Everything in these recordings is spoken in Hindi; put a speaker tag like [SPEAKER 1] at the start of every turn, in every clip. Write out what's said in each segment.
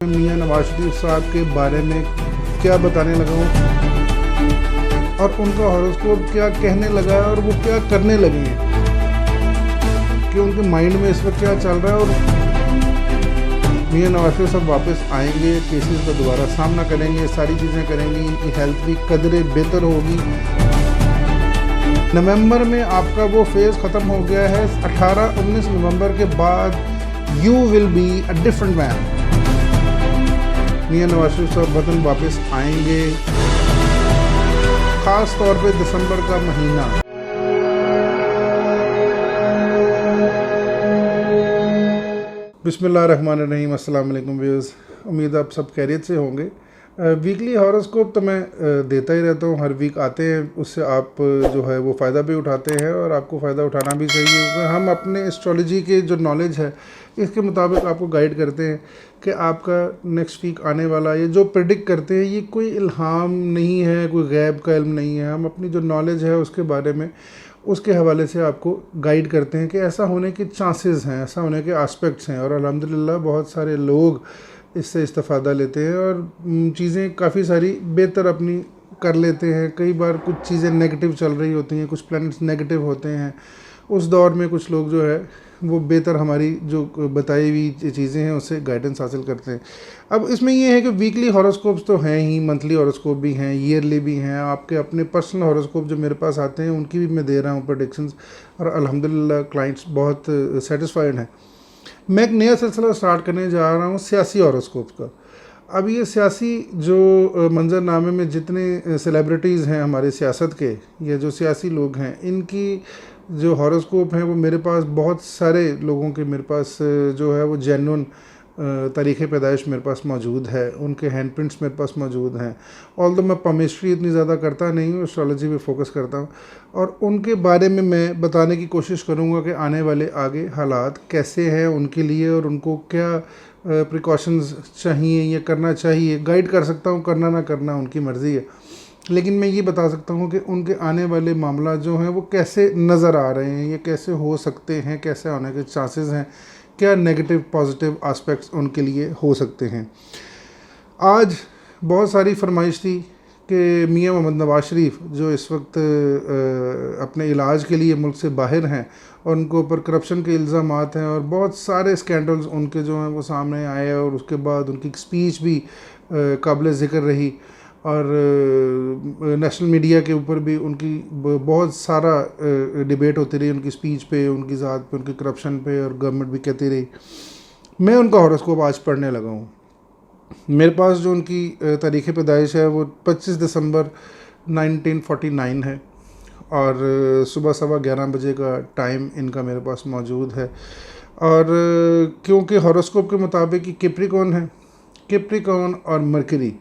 [SPEAKER 1] मियां नवाज शरीफ साहब के बारे में क्या बताने लगा हूँ और उनका हॉरोस्कोप क्या कहने लगा है और वो क्या करने लगे हैं कि उनके माइंड में इस वक्त क्या चल रहा है। और मियां नवाज शरीफ साहब वापस आएंगे, केसेस का दोबारा सामना करेंगे, सारी चीज़ें करेंगे, इनकी हेल्थ भी कदरे बेहतर होगी। नवंबर में आपका वो फेज़ ख़त्म हो गया है। 18-19 नवंबर के बाद you will be a different man. मियां नवाज शरीफ साहब वतन वापस आएंगे, ख़ास तौर पे दिसंबर का महीना। बिस्मिल्लाहिर्रहमानिर्रहीम, अस्सलाम वालेकुम व्यूअर्स। उम्मीद आप सब खैरियत से होंगे। वीकली हॉरोस्कोप तो मैं देता ही रहता हूँ, हर वीक आते हैं, उससे आप जो है वो फ़ायदा भी उठाते हैं और आपको फ़ायदा उठाना भी चाहिए, क्योंकि हम अपने एस्ट्रोलॉजी के जो नॉलेज है इसके मुताबिक आपको गाइड करते हैं कि आपका नेक्स्ट वीक आने वाला, ये जो प्रेडिक्ट करते हैं ये कोई इल्हाम नहीं है, कोई गैब का इल्म नहीं है। हम अपनी जो नॉलेज है उसके बारे में, उसके हवाले से आपको गाइड करते हैं कि ऐसा होने के चांसेस हैं, ऐसा होने के एस्पेक्ट्स हैं। और अल्हम्दुलिल्लाह बहुत सारे लोग इससे इस्तेफ़ादा लेते हैं और चीज़ें काफ़ी सारी बेहतर अपनी कर लेते हैं। कई बार कुछ चीज़ें नेगेटिव चल रही होती हैं, कुछ प्लैनेट्स नेगेटिव होते हैं, उस दौर में कुछ लोग जो है वो बेहतर हमारी जो बताई हुई चीज़ें हैं उससे गाइडेंस हासिल करते हैं। अब इसमें ये है कि वीकली हॉरोस्कोप्स तो हैं ही, मंथली हॉरोस्कोप भी हैं, ईयरली भी हैं। आपके अपने पर्सनल हॉरोस्कोप जो मेरे पास आते हैं उनकी भी मैं दे रहा हूँ प्रेडिक्शंस, और अल्हम्दुलिल्लाह क्लाइंट्स बहुत सेटिस्फाइड हैं। मैं एक नया सिलसिला स्टार्ट करने जा रहा हूँ सियासी हॉरोस्कोप का। अब ये सियासी जो मंजरनामे में जितने सेलिब्रिटीज़ हैं हमारे सियासत के, ये जो सियासी लोग हैं, इनकी जो हॉरोस्कोप हैं वो मेरे पास बहुत सारे लोगों के मेरे पास जो है वो जेन्युइन तारीख़ पैदाइश मेरे पास मौजूद है, उनके हैंड प्रिंट्स मेरे पास मौजूद हैं। ऑल्दो मैं पमिस्ट्री इतनी ज़्यादा करता नहीं हूँ, एस्ट्रोलॉजी पे फोकस करता हूँ, और उनके बारे में मैं बताने की कोशिश करूँगा कि आने वाले आगे हालात कैसे हैं उनके लिए और उनको क्या प्रिकॉशंस चाहिए या करना चाहिए। गाइड कर सकता हूँ, करना ना करना उनकी मर्ज़ी है, लेकिन मैं ये बता सकता हूँ कि उनके आने वाले मामला जो हैं वो कैसे नज़र आ रहे हैं, ये कैसे हो सकते हैं, कैसे होने के चांसेस हैं, क्या नेगेटिव पॉजिटिव एस्पेक्ट्स उनके लिए हो सकते हैं। आज बहुत सारी फरमाइश थी कि मियां मोहम्मद नवाज शरीफ जो इस वक्त अपने इलाज के लिए मुल्क से बाहर हैं और उनको ऊपर करप्शन के इल्ज़ामात हैं और बहुत सारे स्कैंडल्स उनके जो हैं वो सामने आए, और उसके बाद उनकी स्पीच भी काबिल ज़िक्र रही, और नेशनल मीडिया के ऊपर भी उनकी बहुत सारा डिबेट होती रही उनकी स्पीच पे, उनकी ज़ात पे, उनकी करप्शन पे, और गवर्नमेंट भी कहती रही। मैं उनका हॉरोस्कोप आज पढ़ने लगा हूँ। मेरे पास जो उनकी तारीख़ पैदाइश है वो 25 दिसंबर 1949 है, और सुबह 11:15 बजे का टाइम इनका मेरे पास मौजूद है। और क्योंकि हॉरोस्कोप के मुताबिक कैप्रिकॉर्न है, कैप्रिकॉर्न और मरकरी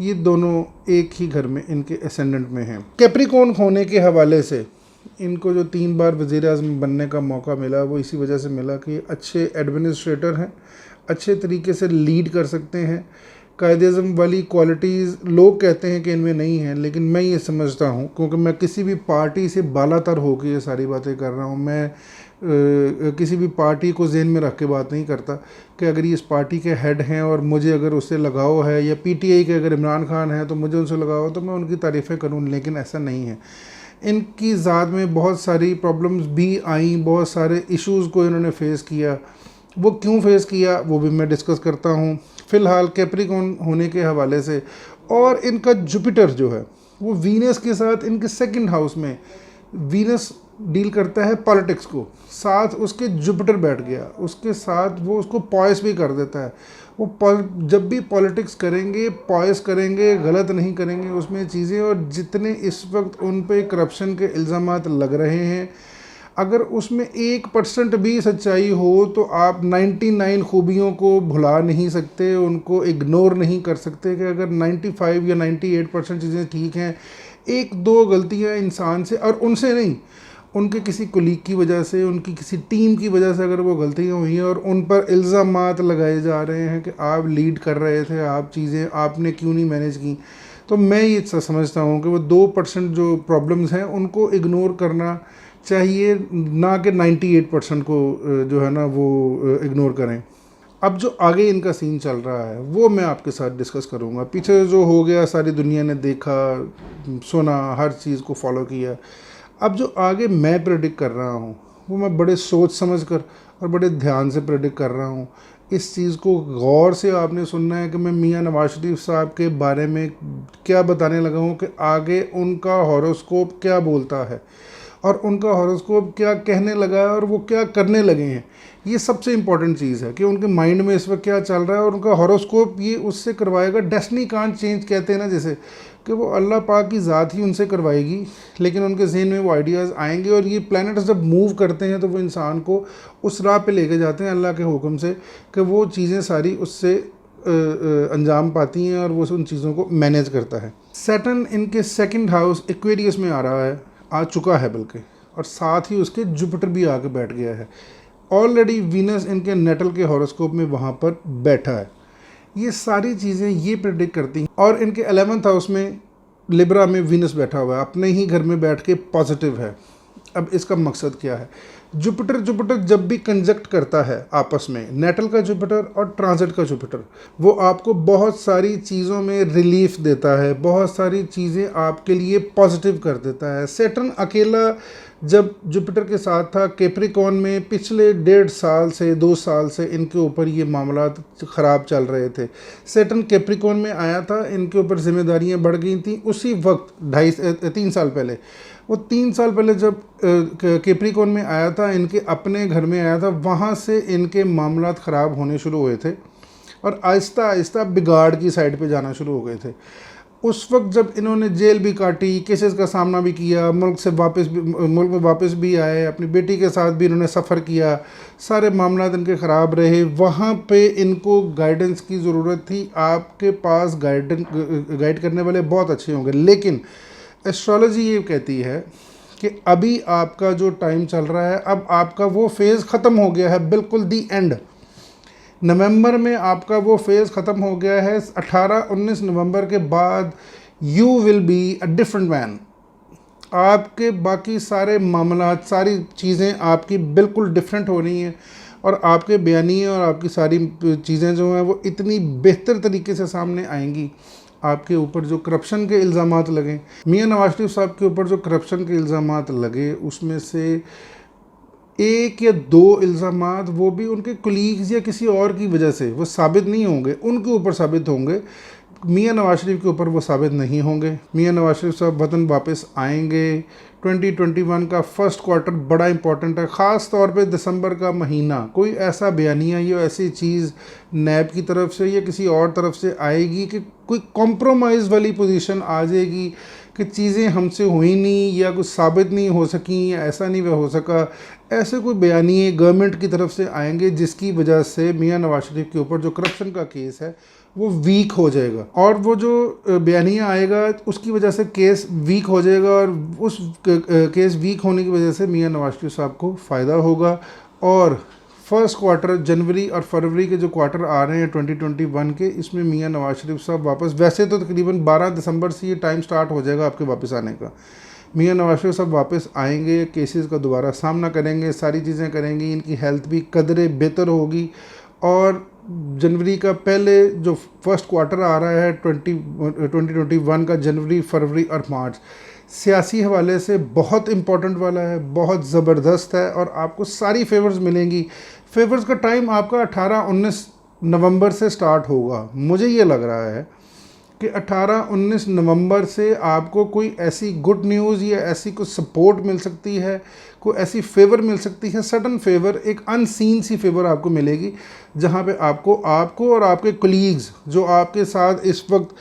[SPEAKER 1] ये दोनों एक ही घर में इनके असेंडेंट में हैं। कैप्रिकॉर्न होने के हवाले से इनको जो 3 बार वज़ीर-ए-आज़म बनने का मौका मिला वो इसी वजह से मिला कि अच्छे एडमिनिस्ट्रेटर हैं, अच्छे तरीके से लीड कर सकते हैं। कायदे-ए-आज़म वाली क्वालिटीज़ लोग कहते हैं कि इनमें नहीं है, लेकिन मैं ये समझता हूँ, क्योंकि मैं किसी भी पार्टी से बालातर होकर ये सारी बातें कर रहा हूँ। मैं किसी भी पार्टी को ज़हन में रख के बात नहीं करता कि अगर ये इस पार्टी के हेड हैं और मुझे अगर उससे लगाव है, या पीटीआई के अगर इमरान खान है तो मुझे उनसे लगाव है तो मैं उनकी तारीफ़ें करूँ, लेकिन ऐसा नहीं है। इनकी ज़ात में बहुत सारी प्रॉब्लम्स भी आई, बहुत सारे इश्यूज़ को इन्होंने फ़ेस किया। वो क्यों फ़ेस किया वो भी मैं डिस्कस करता हूँ। फ़िलहाल कैप्रिकॉर्न होने के हवाले से, और इनका जुपिटर जो है वो वीनस के साथ इनके 2nd हाउस में, वीनस डील करता है पॉलिटिक्स को, साथ उसके जुपिटर बैठ गया, उसके साथ वो उसको पॉइस भी कर देता है। वो जब भी पॉलिटिक्स करेंगे पॉइस करेंगे, गलत नहीं करेंगे उसमें चीज़ें। और जितने इस वक्त उन पे करप्शन के इल्ज़ामात लग रहे हैं, अगर उसमें 1% भी सच्चाई हो तो आप 99 खूबियों को भुला नहीं सकते, उनको इग्नोर नहीं कर सकते कि अगर 95 या 98% चीज़ें ठीक हैं, 1-2 गलतियां इंसान से, और उनसे नहीं, उनके किसी कुलीग की वजह से, उनकी किसी टीम की वजह से अगर वो गलतियां हुई हैं और उन पर इल्ज़ामात लगाए जा रहे हैं कि आप लीड कर रहे थे, आप चीज़ें आपने क्यों नहीं मैनेज की, तो मैं ये समझता हूँ कि वो 2% जो प्रॉब्लम्स हैं उनको इग्नोर करना चाहिए, ना कि 98% को जो है ना वो इग्नोर करें। अब जो आगे इनका सीन चल रहा है वो मैं आपके साथ डिस्कस करूँगा। पीछे जो हो गया सारी दुनिया ने देखा, सुना, हर चीज़ को फॉलो किया। अब जो आगे मैं प्रेडिक्ट कर रहा हूँ वो मैं बड़े सोच समझ कर और बड़े ध्यान से प्रेडिक्ट कर रहा हूँ। इस चीज़ को गौर से आपने सुनना है कि मैं मियां नवाज शरीफ साहब के बारे में क्या बताने लगा हूँ, कि आगे उनका हॉरोस्कोप क्या बोलता है और उनका हॉरोस्कोप क्या कहने लगा है और वो क्या करने लगे हैं। ये सबसे इम्पॉर्टेंट चीज़ है कि उनके माइंड में इस वक्त क्या चल रहा है, और उनका हॉरोस्कोप ये उससे करवाएगा। डेस्टिनी कांट चेंज कहते हैं ना, जैसे कि वो अल्लाह पाक की ज़ात ही उनसे करवाएगी, लेकिन उनके जहन में वो आइडियाज़ आएंगे। और ये प्लैनेट्स जब मूव करते हैं तो वो इंसान को उस राह पे लेके जाते हैं अल्लाह के हुक्म से, कि वो चीज़ें सारी उससे अंजाम पाती हैं और वो उन चीज़ों को मैनेज करता है। सैटर्न इनके सेकंड हाउस एक्वेरियस में आ रहा है, आ चुका है बल्कि, और साथ ही उसके जुपिटर भी आके बैठ गया है। ऑलरेडी वीनस इनके नेटल के हॉरोस्कोप में वहाँ पर बैठा है। ये सारी चीज़ें ये प्रेडिक्ट करती हैं। और इनके 11th हाउस में लिब्रा में वीनस बैठा हुआ है, अपने ही घर में बैठ के पॉजिटिव है। अब इसका मकसद क्या है? जुपिटर जब भी कंजक्ट करता है आपस में, नेटल का जुपिटर और ट्रांजिट का जुपिटर, वो आपको बहुत सारी चीज़ों में रिलीफ देता है, बहुत सारी चीज़ें आपके लिए पॉजिटिव कर देता है। सैटर्न अकेला जब जुपिटर के साथ था कैप्रिकॉर्न में, पिछले 1.5 साल से 2 साल से इनके ऊपर ये मामला ख़राब चल रहे थे। सैटर्न कैप्रिकॉर्न में आया था, इनके ऊपर जिम्मेदारियां बढ़ गई थी। उसी वक्त 3 साल पहले, वो 3 साल पहले जब कैप्रिकॉर्न में आया था, इनके अपने घर में आया था, वहाँ से इनके मामलात ख़राब होने शुरू हुए थे और आहिस्ता आहिस्ता बिगाड़ की साइड पे जाना शुरू हो गए थे। उस वक्त जब इन्होंने जेल भी काटी, केसेस का सामना भी किया, मुल्क में वापस भी आए, अपनी बेटी के साथ भी इन्होंने सफ़र किया, सारे मामला इनके ख़राब रहे। वहाँ पे इनको गाइडेंस की ज़रूरत थी। आपके पास गाइड करने वाले बहुत अच्छे होंगे, लेकिन एस्ट्रोलॉजी ये कहती है कि अभी आपका जो टाइम चल रहा है, अब आपका वो फेज़ ख़त्म हो गया है, बिल्कुल दी एंड। नवंबर में आपका वो फेज़ ख़त्म हो गया है। 18-19 नवंबर के बाद you will be a different man. आपके बाकी सारे मामला, सारी चीज़ें आपकी बिल्कुल डिफरेंट हो रही हैं और आपके बयानिए और आपकी सारी चीज़ें जो हैं वो इतनी बेहतर तरीके से सामने आएंगी। आपके ऊपर जो करप्शन के इल्ज़ामात लगे, मियां नवाज शरीफ साहब के ऊपर जो करप्शन के इल्ज़ामात लगे, उसमें से 1 या 2 इल्ज़ामात वो भी उनके कुलीग्स या किसी और की वजह से वो साबित नहीं होंगे, उनके ऊपर साबित होंगे। मियां नवाज शरीफ के ऊपर वो साबित नहीं होंगे। मियां नवाज शरीफ साहब वतन वापस आएंगे। 2021 का फर्स्ट क्वार्टर बड़ा इंपॉर्टेंट है, ख़ास तौर पे दिसंबर का महीना। कोई ऐसा बयानिया या ऐसी चीज़ नैब की तरफ से या किसी और तरफ से आएगी कि कोई कॉम्प्रोमाइज़ वाली पोजीशन आ जाएगी कि चीज़ें हमसे हुई नहीं या कुछ साबित नहीं हो सकी या ऐसा नहीं हो सका। ऐसे कोई बयानिए गवर्नमेंट की तरफ से आएंगे जिसकी वजह से मियां नवाज शरीफ के ऊपर जो करप्शन का केस है वो वीक हो जाएगा, और वो जो बयानिया आएगा उसकी वजह से केस वीक हो जाएगा, और उस केस वीक होने की वजह से मियां नवाज शरीफ साहब को फ़ायदा होगा। और फर्स्ट क्वार्टर, जनवरी और फरवरी के जो क्वार्टर आ रहे हैं 2021 के, इसमें मियां नवाज शरीफ साहब वापस, वैसे तो तकरीबन 12 दिसंबर से ये टाइम स्टार्ट हो जाएगा आपके वापस आने का। मियां नवाज शरीफ साहब वापस आएंगे, केसेस का दोबारा सामना करेंगे, सारी चीज़ें करेंगी, इनकी हेल्थ भी कदरे बेहतर होगी। और जनवरी का पहले जो फर्स्ट क्वार्टर आ रहा है 2021 का, जनवरी, फरवरी और मार्च, सियासी हवाले से बहुत इम्पोर्टेंट वाला है, बहुत ज़बरदस्त है और आपको सारी फेवर्स मिलेंगी। फेवर्स का टाइम आपका 18-19 नवंबर से स्टार्ट होगा। मुझे ये लग रहा है कि 18-19 नवंबर से आपको कोई ऐसी गुड न्यूज़ या ऐसी कुछ सपोर्ट मिल सकती है, कोई ऐसी फेवर मिल सकती है, सडन फेवर, एक अनसीन सी फेवर आपको मिलेगी, जहाँ पे आपको और आपके कलीग्स जो आपके साथ इस वक्त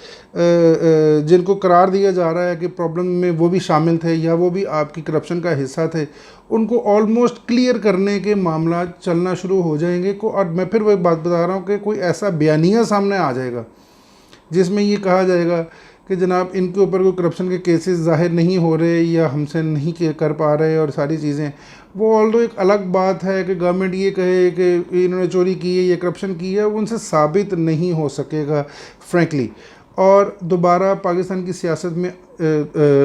[SPEAKER 1] जिनको करार दिया जा रहा है कि प्रॉब्लम में वो भी शामिल थे या वो भी आपकी करप्शन का हिस्सा थे, उनको ऑलमोस्ट क्लियर करने के मामला चलना शुरू हो जाएंगे। और मैं फिर वही बात बता रहा हूँ कि कोई ऐसा बयानिया सामने आ जाएगा जिसमें ये कहा जाएगा कि जनाब इनके ऊपर कोई करप्शन के केसेस ज़ाहिर नहीं हो रहे या हमसे नहीं कर पा रहे, और सारी चीज़ें वो ऑल्दो एक अलग बात है कि गवर्नमेंट ये कहे कि इन्होंने चोरी की है या करप्शन की है, वो उनसे साबित नहीं हो सकेगा फ्रैंकली। और दोबारा पाकिस्तान की सियासत में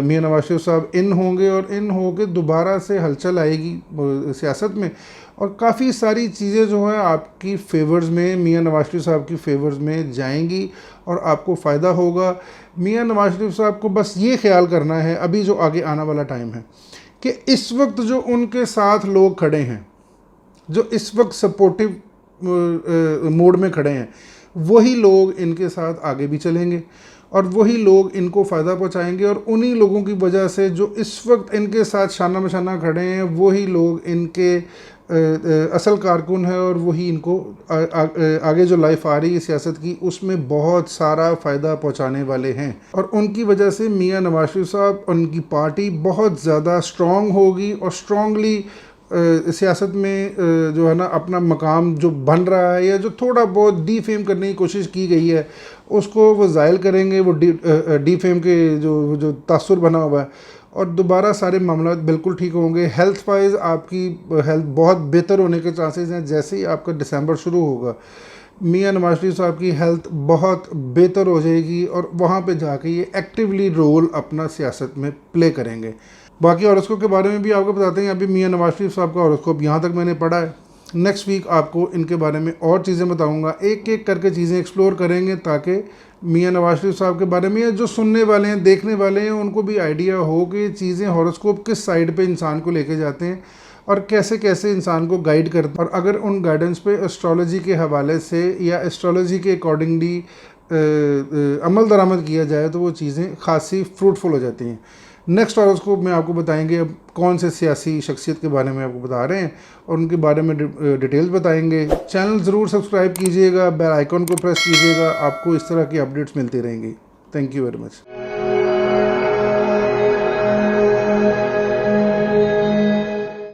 [SPEAKER 1] मियां नवाज शरीफ साहब इन होंगे और इन होकर दोबारा से हलचल आएगी सियासत में, और काफ़ी सारी चीज़ें जो हैं आपकी फेवर्स में, मियां नवाज शरीफ साहब की फेवर्स में जाएंगी और आपको फ़ायदा होगा। मियां नवाज शरीफ साहब को बस ये ख्याल करना है अभी जो आगे आने वाला टाइम है कि इस वक्त जो उनके साथ लोग खड़े हैं, जो इस वक्त सपोर्टिव मोड में खड़े हैं, वही लोग इनके साथ आगे भी चलेंगे और वही लोग इनको फ़ायदा पहुंचाएंगे, और उन्हीं लोगों की वजह से जो इस वक्त इनके साथ शाना बशाना खड़े हैं वही लोग इनके असल कारकुन है, और वही इनको आगे जो लाइफ आ रही है सियासत की उसमें बहुत सारा फ़ायदा पहुंचाने वाले हैं। और उनकी वजह से मियां नवाज शरीफ साहब, उनकी पार्टी बहुत ज़्यादा स्ट्रॉन्ग होगी और स्ट्रॉन्गली सियासत में जो है ना अपना मकाम जो बन रहा है या जो थोड़ा बहुत डीफेम करने की कोशिश की गई है उसको वो ज़ायल करेंगे। वो डीफेम के जो तासुर बना हुआ है, और दोबारा सारे मामला बिल्कुल ठीक होंगे। हेल्थ वाइज आपकी हेल्थ बहुत बेहतर होने के चांसेस हैं। जैसे ही आपका दिसंबर शुरू होगा मियां नवाज शरीफ साहब की हेल्थ बहुत बेहतर हो जाएगी और वहाँ पे जाके ये एक्टिवली रोल अपना सियासत में प्ले करेंगे। बाकी हॉरोस्कोप के बारे में भी आपको बताते हैं। अभी मियां नवाज शरीफ साहब का हॉरोस्कोप यहाँ तक मैंने पढ़ा है। नेक्स्ट वीक आपको इनके बारे में और चीज़ें बताऊंगा, एक एक करके चीज़ें एक्सप्लोर करेंगे ताकि मियां नवाज शरीफ साहब के बारे में या जो सुनने वाले हैं, देखने वाले हैं, उनको भी आइडिया हो कि चीज़ें हॉरोस्कोप किस साइड पे इंसान को लेके जाते हैं और कैसे कैसे इंसान को गाइड करते हैं। और अगर उन गाइडेंस पे एस्ट्रोलॉजी के हवाले से या एस्ट्रोलॉजी के अकॉर्डिंगली अमल दरामद किया जाए तो वो चीज़ें खासी फ्रूटफुल हो जाती हैं। नेक्स्ट हॉरोस्कोप में आपको बताएंगे अब कौन से सियासी शख्सियत के बारे में आपको बता रहे हैं और उनके बारे में डिटेल्स बताएंगे। चैनल ज़रूर सब्सक्राइब कीजिएगा, बेल आइकॉन को प्रेस कीजिएगा, आपको इस तरह की अपडेट्स मिलती रहेंगी। Thank you very much.